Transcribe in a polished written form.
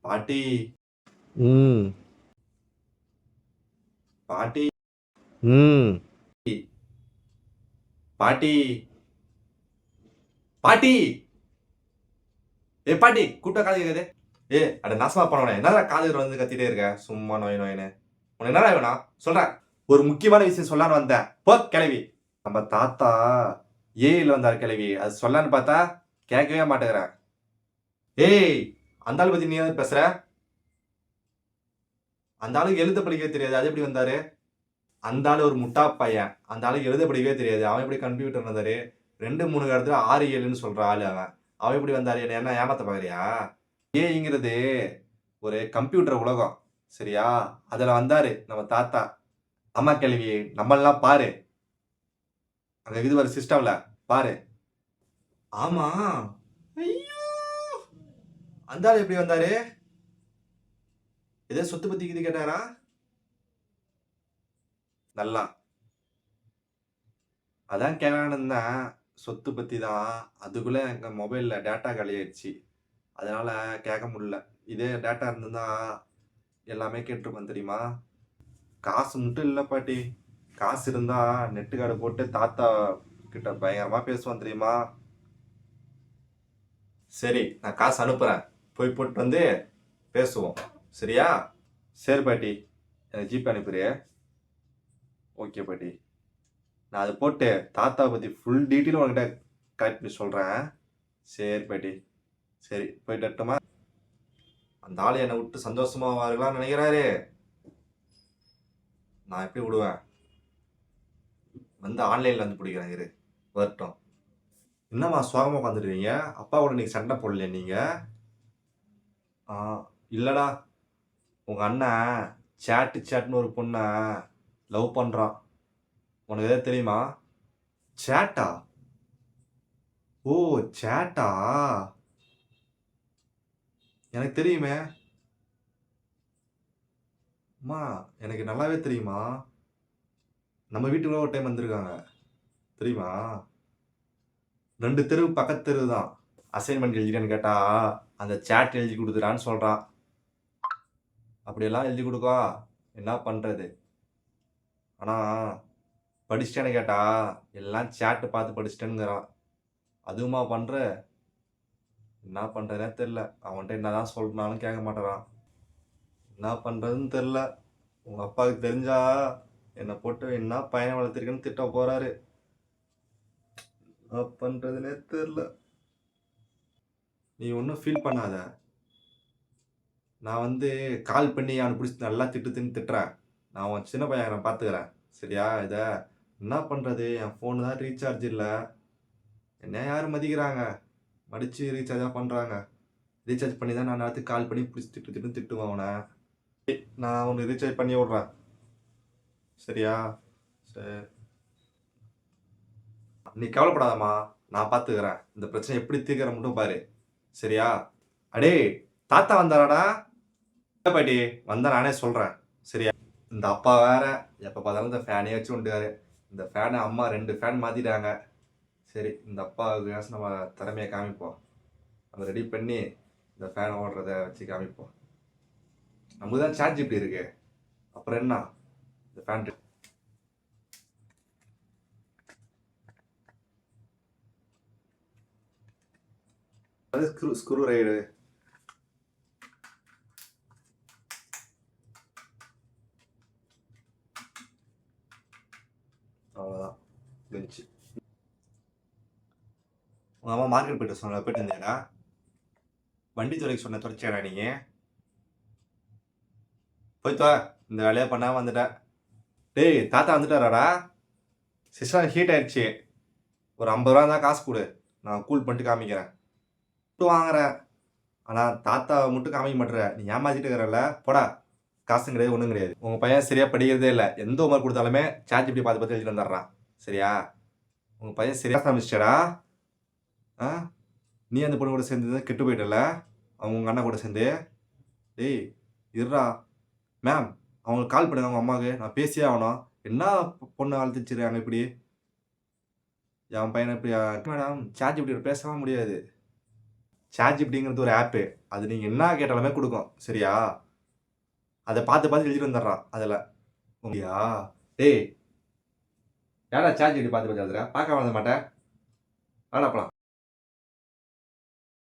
பாட்டி ம். பாட்டி ம். பாட்டி பாட்டி பாட்டி கூப்பிட்டா காது கேக்குது. அட நாசமா போனவனே, என்னடா காது வந்து கத்திட்டே இருக்க சும்மா நோய் நோயின்னு. உனக்கு என்னடா வேணும் சொல்றேன். ஒரு முக்கியமான விஷயம் சொல்லலான்னு வந்தேன். போ கிளவி. நம்ம தாத்தா ஏஐல வந்தார் கிளவி. அது சொல்லலான்னு பார்த்தா கேட்கவே மாட்டேங்கிறேன். ஏய், அந்த ஆள் பத்தி நீ ஏதாவது பேசுற? அந்த ஆளுக்கு எழுத படிக்கவே தெரியாது, அது எப்படி வந்தாரு? அந்த ஆளு ஒரு முட்டா பையன். அந்த ஆளுக்கு எழுத படிக்கவே தெரியாது, அவன் எப்படி கம்ப்யூட்டர் வந்தாரு? 2 3 இடத்துல 6 7ன்னு சொல்ற ஆளு அவன். அவன் எப்படி வந்தாரு? என்ன ஏமாத்த பாக்குறியா? ஏஐங்கிறது ஒரு கம்ப்யூட்டர் உலகம், சரியா? அதுல வந்தாரு நம்ம தாத்தா. அம்மா கேள்வி நம்மளெல்லாம் பாரு, அங்க இது ஒரு சிஸ்டம்ல பாரு. ஆமா, ஐயோ, அந்த ஆள் எப்படி வந்தாரு? ஏதோ சொத்து பத்தி இது கேட்டாரா? நல்லா அதான் கேட்கலான்னு தான். சொத்து பத்தி தான். அதுக்குள்ள எங்க மொபைல்ல டேட்டா காலி ஆயிடுச்சு, அதனால கேட்க முடியல. இதே டேட்டா இருந்திருந்தா எல்லாமே கேட்டிருப்பேன் தெரியுமா? காசு மட்டும் இல்லை பாட்டி. காசு இருந்தா நெட்டு கார்டு போட்டு தாத்தா கிட்ட பயங்கரமா பேசுவான் தெரியுமா? சரி, நான் காசு அனுப்புறேன், போய் போட்டு வந்து பேசுவோம், சரியா? சரி பாட்டி, எனக்கு ஜிபே அனுப்புறியே? ஓகே பாட்டி, நான் அதை போட்டு தாத்தா பற்றி ஃபுல் டீட்டெயிலும் உங்ககிட்ட கலெக்ட் பண்ணி சொல்கிறேன். சரி பாட்டி, சரி போயிட்டு வரட்டுமா? அந்த ஆள் என்னை விட்டு சந்தோஷமா வரலாம்னு நினைக்கிறாரு. நான் எப்படி விடுவேன்? வந்து ஆன்லைனில் வந்து பிடிக்கிறேன், இரு வரட்டும். என்னம்மா சோகமாக உட்காந்துருவீங்க? அப்பா கூட நீங்கள் சண்டை போடலையா நீங்கள்? இல்லைடா, உங்கள் அண்ணன் சேட்டுன்னு ஒரு பொண்ணை லவ் பண்ணுறான். உனக்கு எதாவது தெரியுமா? சேட்டா? ஓ, சேட்டா, எனக்கு தெரியுமே. அம்மா, எனக்கு நல்லாவே தெரியுமா. நம்ம வீட்டுக்குள்ள ஒரு டைம் வந்திருக்காங்க தெரியுமா? 2 தெரு பக்கத்து தெரு தான். அசைன்மெண்ட் எழுதிட்டேன்னு கேட்டா அந்த சேட் எழுதி கொடுத்துறான்னு சொல்றான். அப்படியெல்லாம் எழுதி கொடுக்கா என்ன பண்றது? ஆனா படிச்சிட்டேன்னு கேட்டா எல்லாம் சேட்டு பார்த்து படிச்சிட்டேங்கிறான். அதுவுமா பண்ற? என்ன பண்றதுனே தெரியல. அவன்கிட்ட என்னதான் சொல்றாலும் கேட்க மாட்டேறான். என்ன பண்றதுன்னு தெரியல. உங்க அப்பாவுக்கு தெரிஞ்சா என்னை போட்டு என்ன பையனை வளர்த்திருக்குன்னு திட்ட போறாரு. என்ன பண்றதுனே தெரியல. நீ ஒன்றும் ஃபீல் பண்ணாத. நான் வந்து கால் பண்ணி அவனை பிடிச்சி நல்லா திட்டுறேன். நான் உன் சின்ன பையன் நான் பார்த்துக்கிறேன், சரியா? இதை என்ன பண்ணுறது? என் ஃபோனு தான் ரீசார்ஜ் இல்லை. என்ன யாரும் மதிக்கிறாங்க? மடித்து ரீசார்ஜாக பண்ணுறாங்க. ரீசார்ஜ் பண்ணி தான் நான் நேரத்துக்கு கால் பண்ணி பிடிச்சி திட்டுவேன் அவனை. நான் அவனுக்கு ரீசார்ஜ் பண்ணி விட்றேன், சரியா? சரி, நீ கவலைப்படாதம்மா, நான் பார்த்துக்கிறேன். இந்த பிரச்சனை எப்படி தீர்க்கிற மட்டும் பாரு, சரியா? அடே, தாத்தா வந்தாராடா? பாட்டி வந்தா நானே சொல்கிறேன், சரியா? இந்த அப்பா வேற எப்போ பார்த்தாலும் இந்த ஃபேனே வச்சு விட்டுக்காரு. இந்த ஃபேனை அம்மா 2 ஃபேன் மாற்றிட்டாங்க. சரி, இந்த அப்பாவுக்கு நம்ம திறமையை காமிப்போம். நம்ம ரெடி பண்ணி இந்த ஃபேன் ஓடுறத வச்சு காமிப்போம். நமக்கு தான் சார்ஜ் இப்படி இருக்கு, அப்புறம் என்ன? இந்த ஃபேன் ஸ்க்ரூ ரைடு. அவ்வளோதான், இருந்துச்சு. உங்கள் அம்மா மார்க்கெட் போயிட்டு இருந்தேடா. வண்டி துறைக்கு சொன்ன துறைச்சேடா நீங்கள்? போய்த்தா, இந்த வேலையை பண்ணாமல் வந்துட்டேன். டேய், தாத்தா வந்துட்டாராடா? சிஸ்டம் ஹீட் ஆயிடுச்சு. ஒரு 50 ரூபா தான் காசு கொடு, நான் கூல் பண்ணிட்டு காமிக்கிறேன். மட்டும் வாங்குறேன், ஆனால் தாத்தா மட்டும் காமிக்க மாட்டேற. நீ ஏமாத்திட்டு இருக்கிறல்ல, போடா. காசும் கிடையாது, ஒன்றும் கிடையாது. உங்கள் பையன் சரியாக படிக்கிறதே இல்லை. எந்த ஒர்க் கொடுத்தாலுமே சார்ஜ் இப்படி பார்த்து எழுதிட்டு வந்துடுறான், சரியா? உங்கள் பையன் சரியாக ஆரம்பிச்சிட்டா? நீ அந்த பொண்ணு கூட சேர்ந்து கெட்டு போயிட்டல, அவங்க உங்கள் அண்ணா கூட சேர்ந்து. டேய் இருடா, மேம் அவங்களுக்கு கால் பண்ணுங்க, அவங்க அம்மாவுக்கு. நான் பேசியே ஆகணும். என்ன பொண்ணை வளர்த்துச்சிருக்காங்க இப்படி? என் பையனை இப்படி? மேடம், சார்ஜ் இப்படி பேசவே முடியாது. ChatGPTங்கிறது ஒரு ஆப்பு. அது நீங்க என்ன கேட்டாலுமே குடுக்கும். சரியா? அத பார்த்து பார்த்து எழுதிட்டு வந்துடுறான் அதுல. அப்படியா? டேய் ஏன்டா ChatGPT பார்த்து பார்த்து எழுதுற? பார்க்காம எழுத மாட்ட? வாடா போலாம்.